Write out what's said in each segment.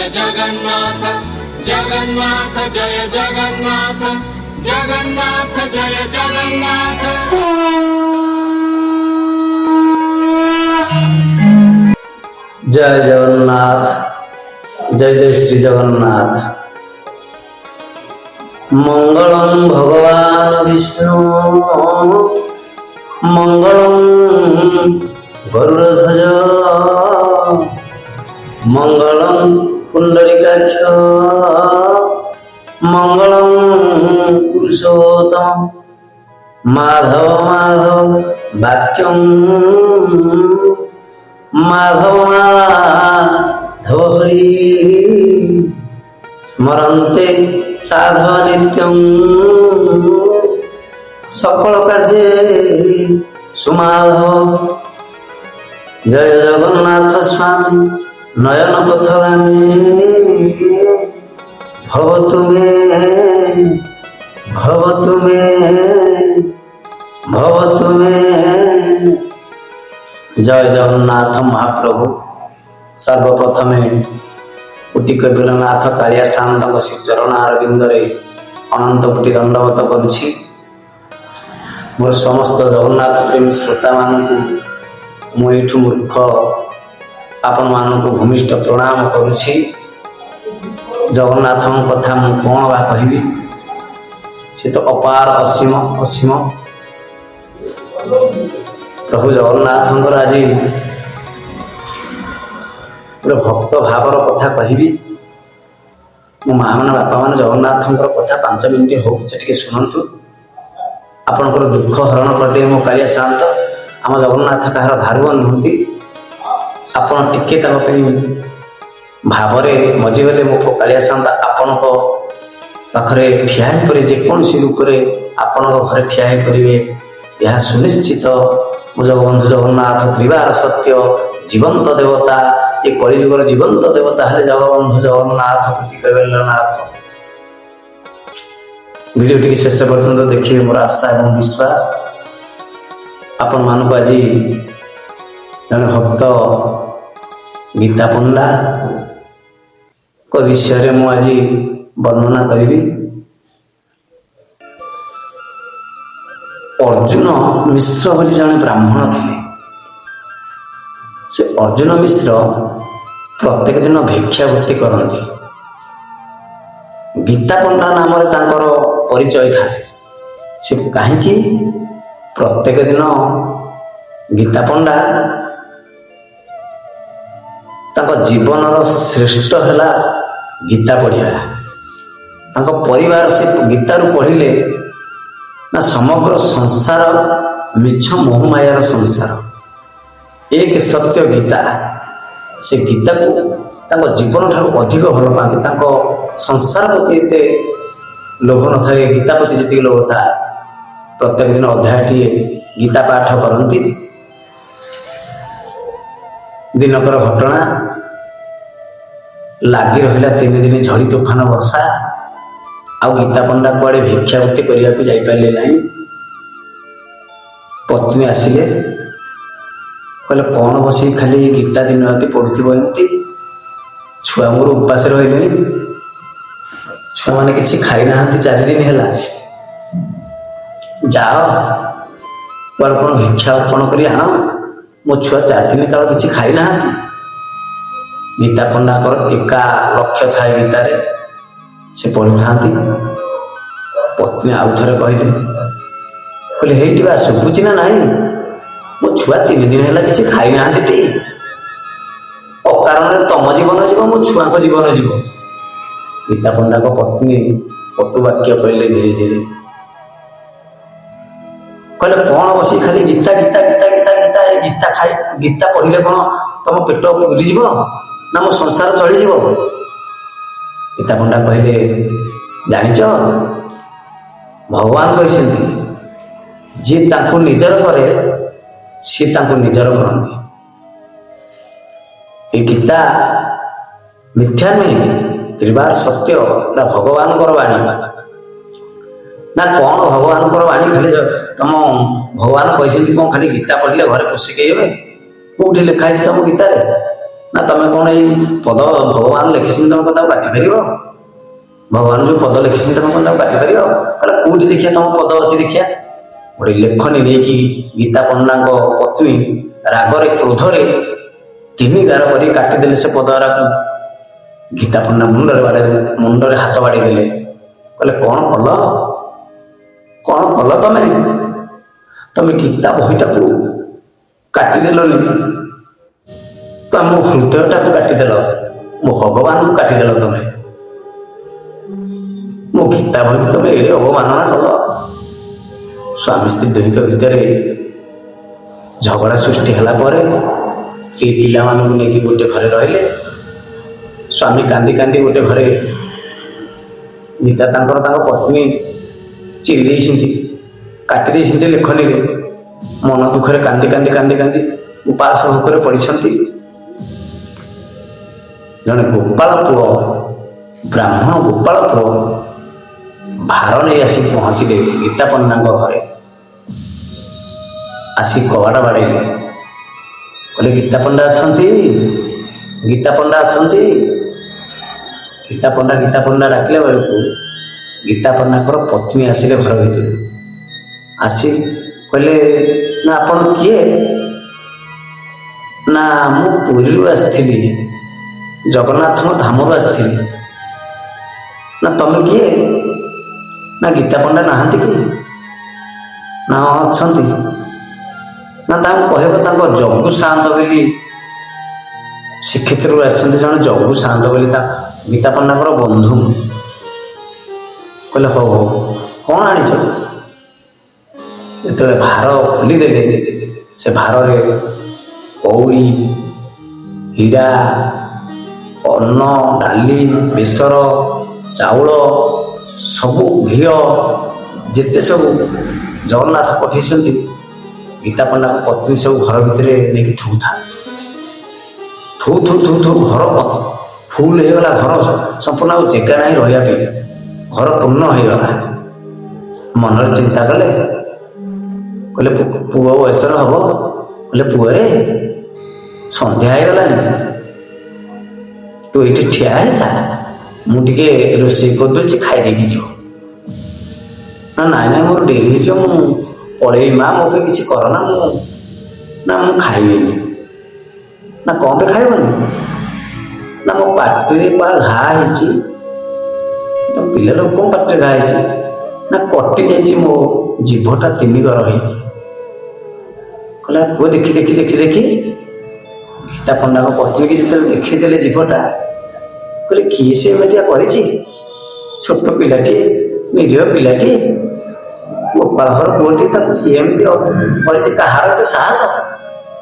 जगन्नाथ जगन्नाथ जय जगन्नाथ जगन्नाथ जय जगन्नाथ। जय जगन्नाथ, जय जय श्री जगन्नाथ। मंगलम भगवान विष्णु मंगलम गरुड़ध्वज मंगलम पुंडरीकाक्ष मंगलम पुरुषोत्तम माधव माधव वाक्यम माधव माधव हरि स्मरन्ते साधव नित्यं सकल कार्ये सुमाधव। जय जगन्नाथ स्वामी नयन पथगामी भवतु मे भवतु मे भवतु मे। जय जगन्नाथ महाप्रभु। सर्वप्रथमे कोटि कपिलनाथ कालिया शांत श्री चरण अरविंदरे अनंत कोटि दंडवत करुछि। मोर समस्त जगन्नाथ प्रेमी श्रोता मानू मुठू मूर्ख आपण मानक भूमिष्ठ प्रणाम करुछि। जगन्नाथ कथा मु कौन बा कहबी, से तो अपार असीम असीम। प्रभु जगन्नाथ आज पूरे भक्त भावर कथा कहबी। मो माँ मैंने बापा मैंने जगन्नाथ कथा 5 मिनिट हो टे शुणु। आपणकर दुख हरण करदे मो कालिया शांत। आम जगन्नाथ कहार धारुआ नुहति। आपण टिके भावरे मजिगले मो कालिया शांत आपण पाखरे ठिया करे जेकोसी रूप से आपण घरे ठिया करेंगे यह सुनिश्चित। मो जगबंधु जगन्नाथ त्रिवार सत्य जीवंत देवता ये कलिजुगर जीवंत देवता है जगबंधु जगन्नाथ कपिलनाथ। वीडियो टी शेष पर्यंत देखिए मोर आशा और विश्वास। आपण मानक आज जन भक्त गीता पंडा को विषय मु आज वर्णना करी। अर्जुन मिश्र बोली जड़े ब्राह्मण थे। से अर्जुन मिश्र प्रत्येक दिन भिक्षावृत्ति करती। गीता पंडा नाम परिचय था। से कहीं प्रत्येक दिन गीता पंडा जीवन श्रेष्ठ है गीता पढ़िया। परिवार से गीता पढ़िले ना समग्र संसार मिछ मोहमायार संसार एक सत्य गीता। से गीता को जीवन ठार अधिक भल पाती। संसार प्रति एत लोभ न था। गीता प्रति जी लोभ था। प्रत्येक दिन अध्यायटी गीता पाठ करती। दिनकर घटना लगी रहा 3 दिन झड़ी तूफान वर्षा। आ गीता पंडा कुआड़े भिक्षावृत्ति करने को जापारे ना। पत्नी आसिले कहले कौन बस खाली गीता दिन राति पढ़ुव एमती। छुआ मोर उपास रही। छुआ मैंने किसी खाई ना 4 दिन है। जाओ कौन कौन भिक्षा अर्पण कर आण। मो छुआ 4 दिन काल किसी खाई ना। गीता पंडा एका लक्ष्य थाए गीतार से पढ़ी था। पत्नी आउ थे कहले हेटी बा शुभुची ना नाई। मो छुआ 3 दिन है किसी खाई ना। अकारण तम जीवन जीव मो छुआ को जीवन जीव। गीता पंडा को पत्नी कटु वाक्य कहले धीरे धीरे कहले कौन बसी खाली गीता गीता गीता गीता गीता गीता खाई गीता पढ़िले कौन तुम पेट पूरी ना मो संसार चली। गीता पंडा कहले जानिच भगवान कहते जी ताकू निजर करे सी ताकू निजर करती। गीता मिथ्या नुहे त्रिवार सत्य ना भगवान वाणी ना कौन भगवान वाणी खाली तुम भगवान कहते कौन खाली गीता पढ़ले घरे पुषिक कौटे लिखाई तुम गीतार ନା ତମେ କଣ ଏଇ ପଦ ଭଗବାନ ଲେଖିଛନ୍ତି ତମେ କଣ ତାକୁ କାଟିପାରିବ? ଭଗବାନ ଯୋଉ ପଦ ଲେଖିଛନ୍ତି ତମେ କଣ ତାକୁ କାଟିପାରିବ? କହିଲା କୋଉଠି ଦେଖିଆ ତମ ପଦ ଅଛି ଦେଖିଆ। ଗୋଟେ ଲେଖନୀ ନେଇକି ଗୀତା ପଣ୍ଡାଙ୍କ ପତ୍ନୀ ରାଗରେ କ୍ରୋଧରେ 3 ଗାର କରି କାଟିଦେଲେ ସେ ପଦରାକୁ। ଗୀତା ପଣ୍ଡା ମୁଣ୍ଡରେ ହାତ ବାଡେଇ ଦେଲେ। କହିଲେ କଣ କଲ? କଣ କଲ ତମେ? ତମେ ଗୀତା ବହିଟାକୁ କାଟିଦେଲନି, ତମ ହୃଦୟଟାକୁ କାଟିଦେଲ, ମୋ ଭଗବାନଙ୍କୁ କାଟିଦେଲ ତମେ। ମୋ ଗୀତା ବହିକୁ ତମେ ଏଡେ ଅବମାନନା କଲ। ସ୍ୱାମୀ ସ୍ତ୍ରୀ ଦୁହିଁଙ୍କ ଭିତରେ ଝଗଡ଼ା ସୃଷ୍ଟି ହେଲା ପରେ ସ୍ତ୍ରୀ ପିଲାମାନଙ୍କୁ ନେଇକି ଗୋଟେ ଘରେ ରହିଲେ। ସ୍ୱାମୀ କାନ୍ଦି କାନ୍ଦି ଗୋଟେ ଘରେ ଗୀତା ତାଙ୍କ ପତ୍ନୀ ଚିରି ଦେଇଛନ୍ତି, କାଟି ଦେଇଛନ୍ତି ଲେଖନୀରେ। ମନ ଦୁଃଖରେ କାନ୍ଦି କାନ୍ଦି କାନ୍ଦି କାନ୍ଦି ଉପାସ ଭୋକରେ ପଡ଼ିଛନ୍ତି। ଜଣେ ଗୋପାଳ ପୁଅ, ବ୍ରାହ୍ମଣ ଗୋପାଳ ପୁଅ ଭାର ନେଇ ଆସି ପହଞ୍ଚିଲେ ଗୀତା ପଣ୍ଡାଙ୍କ ଘରେ। ଆସି କବାଟ ବାଡ଼େଇଲେ। କହିଲେ ଗୀତା ପଣ୍ଡା ଅଛନ୍ତି? ଗୀତା ପଣ୍ଡା ଅଛନ୍ତି? ଗୀତା ପଣ୍ଡା ଡାକିଲା ବେଳକୁ ଗୀତା ପଣ୍ଡାଙ୍କର ପତ୍ନୀ ଆସିଲେ ଘର ଭିତରୁ। ଆସି କହିଲେ ନା ଆପଣ କିଏ? ନା ମୁଁ ପୁରୀରୁ ଆସିଥିଲି, ଜଗନ୍ନାଥଙ୍କ ଧାମରୁ ଆସିଥିଲି। ନା ତମେ କିଏ? ନା ଗୀତା ପଣ୍ଡା ନାହାନ୍ତି କି? ନା ଅଛନ୍ତି। ନା ତାଙ୍କୁ କହିବ ତାଙ୍କ ଜଗୁ ସାଆନ୍ତ ବୋଲି ଶ୍ରୀକ୍ଷେତ୍ରରୁ ଆସିଛନ୍ତି ଜଣେ ଜଗୁ ସାଆନ୍ତ ବୋଲି ଗୀତା ପଣ୍ଡାଙ୍କର ବନ୍ଧୁ। କହିଲେ ହଉ ହଉ, କଣ ଆଣିଛ? ଯେତେବେଳେ ଭାର ଖୋଲିଦେଲେ ସେ ଭାରରେ କଉଡ଼ି, ହୀରା, ଅନ୍ନ, ଡାଲି, ବେସର, ଚାଉଳ, ସବୁ ଘିଅ, ଯେତେ ସବୁ ଜଗନ୍ନାଥ ପଠେଇଛନ୍ତି ଗୀତା ପଣ୍ଡାଙ୍କ ପତ୍ନୀ ସବୁ ଘର ଭିତରେ ନେଇକି ଥୁଉଥା। ଘର ଫୁଲ ହେଇଗଲା। ଘର ସମ୍ପୂର୍ଣ୍ଣ ଆଉ ଜାଗା ନାହିଁ ରହିବା ପାଇଁ, ଘର ପୂର୍ଣ୍ଣ ହେଇଗଲା। ମନରେ ଚିନ୍ତା କଲେ। କହିଲେ ପୁଅ ବୟସର ହବ? କହିଲେ ପୁଅରେ ସନ୍ଧ୍ୟା ହେଇଗଲାଣି, ତୁ ଏଇଠି ଠିଆ ହେଇଥା, ମୁଁ ଟିକେ ରୋଷେଇ କରିଦେଉଛି, ଖାଇଦେଇକି ଯିବ। ନା ନାଇଁ ନାଇଁ ମୋର ଡେରି ହେଇଯିବ, ମୁଁ ପଳେଇବି ମା, ମୋ ପାଇଁ କିଛି କରନା, ମୁଁ ଖାଇବିନି। ନା କଣ ପାଇଁ ଖାଇବନି? ନା ମୋ ପାଟିରେ ପା ଘା ହେଇଛି। ପିଲାର କଣ ପାଟିରେ ଘା ହେଇଛି? ନା କଟି ଯାଇଛି ମୋ ଜିଭଟା 3 ଗର ହେଇକି। କହିଲା ପୁଅ ଦେଖି ଗୀତା ପଣ୍ଡାଙ୍କ ପତ୍ନୀକି ଯେତେବେଳେ ଦେଖିଦେଲେ ଜିଭଟା, କହିଲେ କିଏ ସେ ଏମିତିଆ କରିଛି? ଛୋଟ ପିଲାଟିଏ, ନିରୀହ ପିଲାଟିଏ, ଗୋପାଳ ଘର ପୁଅଟି, ତାକୁ କିଏ ଏମିତି କରିଛି? କାହାର ଏତେ ସାହସ?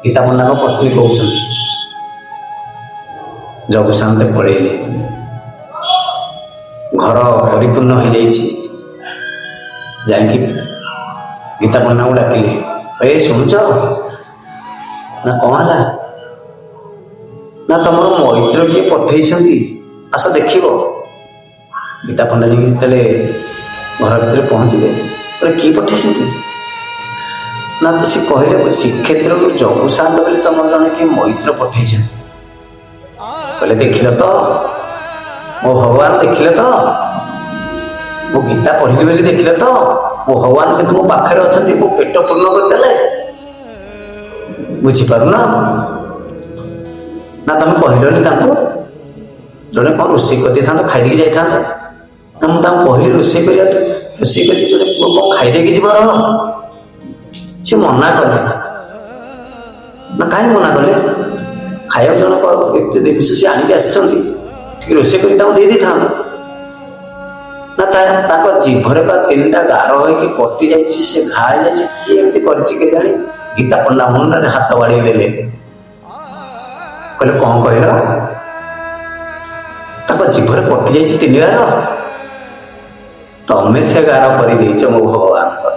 ଗୀତା ପଣ୍ଡାଙ୍କ ପତ୍ନୀ କହୁଛନ୍ତି। ଜଗୁ ସାଆନ୍ତେ ପଳେଇଲେ। ଘର ପରିପୂର୍ଣ୍ଣ ହେଇଯାଇଛି। ଯାଇକି ଗୀତା ପଣ୍ଡାଙ୍କୁ ଡାକିଲେ, ଏ ଶୁଣୁଛ? ନା କଣ ହେଲା? ନା ତମର ମୈତ୍ର କିଏ ପଠେଇଛନ୍ତି, ଆସ ଦେଖିବ। ଗୀତା ପଣ୍ଡା ଯାଇକି ଯେତେବେଳେ ଘର ଭିତରେ ପହଞ୍ଚିଲେ, କିଏ ପଠେଇଛନ୍ତି? ନା ସେ କହିଲେ ଶ୍ରୀକ୍ଷେତ୍ରରୁ ଜଗୁ ସାଆନ୍ତ ବୋଲି ତମର ଜଣେ କିଏ ମୈତ୍ର ପଠେଇଛନ୍ତି। କହିଲେ ଦେଖିଲ ତ ମୋ ଭଗବାନ, ଦେଖିଲେ ତ ମୁଁ ଗୀତା ପଢିଲି ବୋଲି ଦେଖିଲେ ତ ମୋ ଭଗବାନ କିନ୍ତୁ ମୋ ପାଖରେ ଅଛନ୍ତି, ମୋ ପେଟ ପୂର୍ଣ୍ଣ କରିଦେଲେ। ବୁଝିପାରୁନ? ନା ତମେ କହିଲନି ତାଙ୍କୁ? ଜଣେ କଣ ରୋଷେଇ କରିଦେଇଥାନ୍ତେ, ଖାଇଦେଇକି ଯାଇଥାନ୍ତେ। ନା ମୁଁ ତାଙ୍କୁ କହିଲି ରୋଷେଇ କରିକି ଜଣେ ପୁଅ କଣ ଖାଇଦେଇକି ଯିବାର? ସେ ମନା କଲେ। ନା କାହିଁକି ମନା କଲେ? ଖାଇବାକୁ ଜଣକ ଏତେ ଜିନିଷ ସେ ଆଣିକି ଆସିଛନ୍ତି, ଟିକେ ରୋଷେଇ କରି ତାଙ୍କୁ ଦେଇ ଦେଇଥାନ୍ତା। ନା ତାଙ୍କ ଜିଭରେ ବା 3ଟା ଗାର ହେଇକି କଟି ଯାଇଛି, ସେ ଘା ହେଇଯାଇଛି। କିଏ ଏମିତି କରିଛି କେଜାଣି? ଗୀତା ପଣ୍ଡା ମୁଣ୍ଡରେ ହାତ ବାଡେଇ ଦେଲେ। କହିଲେ କଣ କହିଲ? ତାଙ୍କ ଜିଭରେ କଟି ଯାଇଛି 3 ଗାର? ତମେ ସେ ଗାର କରିଦେଇଛ ମୋ ଭଗବାନଙ୍କର।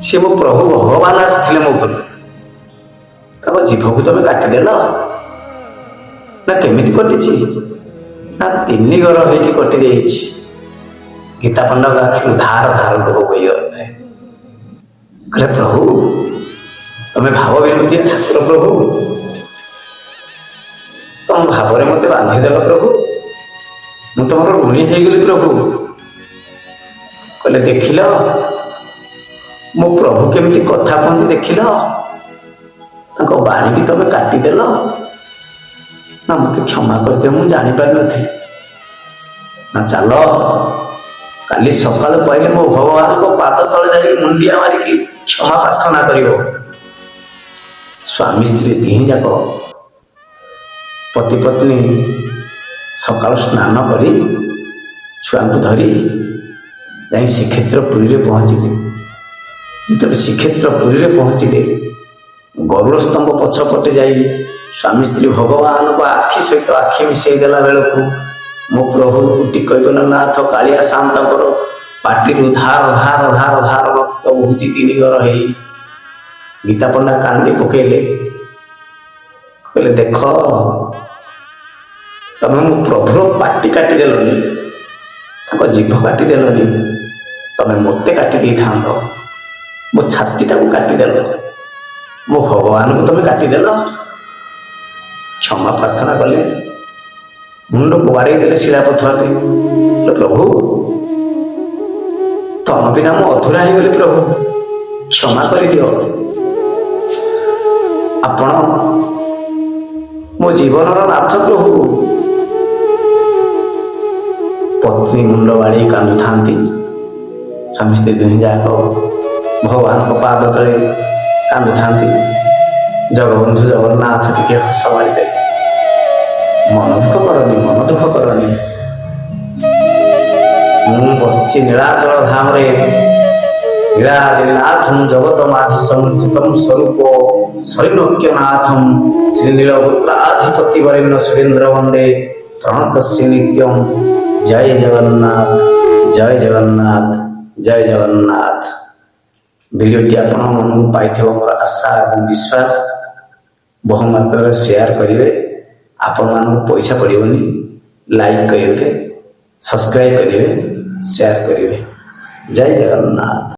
ସେ ମୋ ପ୍ରଭୁ ଭଗବାନ ଆସିଥିଲେ ମୋ ଘରକୁ, ତାଙ୍କ ଜିଭକୁ ତମେ କାଟିଦେଲ? ନା କେମିତି କଟିଛି? ନା 3 ଗର ହେଇକି କଟି ଯାଇଛି। ଗୀତା ପଣ୍ଡାଙ୍କ ଆଖିରୁ ଧାର ଲୁହ ବୋହିଗଲା। କହିଲେ ପ୍ରଭୁ, ତମେ ଭାବ ବିନୋଦିଆ ଠାକୁର ପ୍ରଭୁ, ଭାବରେ ମୋତେ ବାନ୍ଧିଦେଲ ପ୍ରଭୁ, ମୁଁ ତମର ଋଣୀ ହେଇଗଲି ପ୍ରଭୁ। କହିଲେ ଦେଖିଲ ମୋ ପ୍ରଭୁ କେମିତି କଥା କହନ୍ତି, ଦେଖିଲ ତାଙ୍କ ବାଣୀକି ତମେ କାଟିଦେଲ। ନା ମୋତେ କ୍ଷମା କରିଦିଅ, ମୁଁ ଜାଣିପାରିନଥିଲି। ନା ଚାଲ କାଲି ସକାଳୁ ପାଇଲେ ମୋ ଭଗବାନଙ୍କ ପାଦ ତଳେ ଯାଇକି ମୁଣ୍ଡିଆ ମାରିକି କ୍ଷମା ପ୍ରାର୍ଥନା କରିବ। ସ୍ୱାମୀ ସ୍ତ୍ରୀ ଦିହିଁ ଯାକ ପତି ପତ୍ନୀ ସକାଳୁ ସ୍ନାନ କରି ଛୁଆଙ୍କୁ ଧରି ଯାଇ ଶ୍ରୀକ୍ଷେତ୍ର ପୁରୀରେ ପହଞ୍ଚିଲେ। ଯେତେବେଳେ ଶ୍ରୀକ୍ଷେତ୍ର ପୁରୀରେ ପହଞ୍ଚିଲେ, ଗରୁଡ଼ ସ୍ତମ୍ଭ ପଛପଟେ ଯାଇ ସ୍ୱାମୀ ସ୍ତ୍ରୀ ଭଗବାନଙ୍କ ଆଖି ସହିତ ଆଖି ମିଶାଇ ଦେଲା ବେଳକୁ ମୋ ପ୍ରଭୁ ଟିକୈବଲ୍ୟନାଥ କାଳିଆ ସାଆନ୍ତଙ୍କର ପାଟିରୁ ଧାର ଧାର ଧାର ଧାର ରକ୍ତ ବହୁଛି ତିନି ଗର ହେଇ। ଗୀତା ପଣ୍ଡା କାନ୍ଦି ପକେଇଲେ, କହିଲେ ଦେଖ ତମେ ମୋ ପ୍ରଭୁର ପାଟି କାଟିଦେଲନି, ତାଙ୍କ ଜିଭ କାଟିଦେଲନି, ତମେ ମୋତେ କାଟି ଦେଇଥାନ୍ତ। ମୋ ଛାତିଟାକୁ କାଟିଦେଲ, ମୋ ଭଗବାନଙ୍କୁ ତମେ କାଟିଦେଲ। କ୍ଷମା ପ୍ରାର୍ଥନା କଲେ, ମୁଣ୍ଡକୁ ବାଡ଼େଇ ଦେଲେ ଶିଳାପଥରରେ। ପ୍ରଭୁ ତମ ବିନା ମୁଁ ଅଧୁରା ହେଇଗଲି, ପ୍ରଭୁ କ୍ଷମା କରିଦିଅ। ଆପଣ ମୋ ଜୀବନର ନାଥ ପ୍ରଭୁ। ପତ୍ନୀ ମୁଣ୍ଡ ବାଡ଼େଇ କାନ୍ଦୁଥାନ୍ତି, ସ୍ୱାମୀ ସ୍ତ୍ରୀ ଦୁହେଁ ଯାକ ଭଗବାନଙ୍କ ପାଦ ତଳେ କାନ୍ଦୁଥାନ୍ତି। ଜଗବନ୍ଧୁ ଜଗନ୍ନାଥ ଟିକେ ହସ ମାରିଦେଲେ, ମନ ଦୁଃଖ କରନି, ମନ ଦୁଃଖ କରନି। ମୁଁ ବସିଛି ନୀଳାଚଳ ଧାମରେ, ନୀଳାଦ୍ରିନାଥಂ ଜଗତମାଧି ସମୁଚିତಂ ସ୍ୱରୂପ ଶୈଲୋକ୍ୟନାଥಂ ଶ୍ରୀନୀଳପୁତ୍ରାଧିପତି ବରେଣ୍ୟ ସୁରେନ୍ଦ୍ର ବନ୍ଦେ ପ୍ରଣତସ୍ୟ ନିତ୍ୟಂ। ଜୟ ଜଗନ୍ନାଥ, ଜୟ ଜଗନ୍ନାଥ, ଜୟ ଜଗନ୍ନାଥ। ଭିଡ଼ିଓଟି ଆପଣ ମନକୁ ପାଇଥିବ ମୋର ଆଶା ଏବଂ ବିଶ୍ୱାସ। ବହୁ ମାତ୍ରାରେ ସେୟାର କରିବେ, ଆପଣମାନଙ୍କୁ ପଇସା ପଡ଼ିବନି। ଲାଇକ୍ କରିବେ, ସବସ୍କ୍ରାଇବ୍ କରିବେ, ସେୟାର କରିବେ। ଜୟ ଜଗନ୍ନାଥ।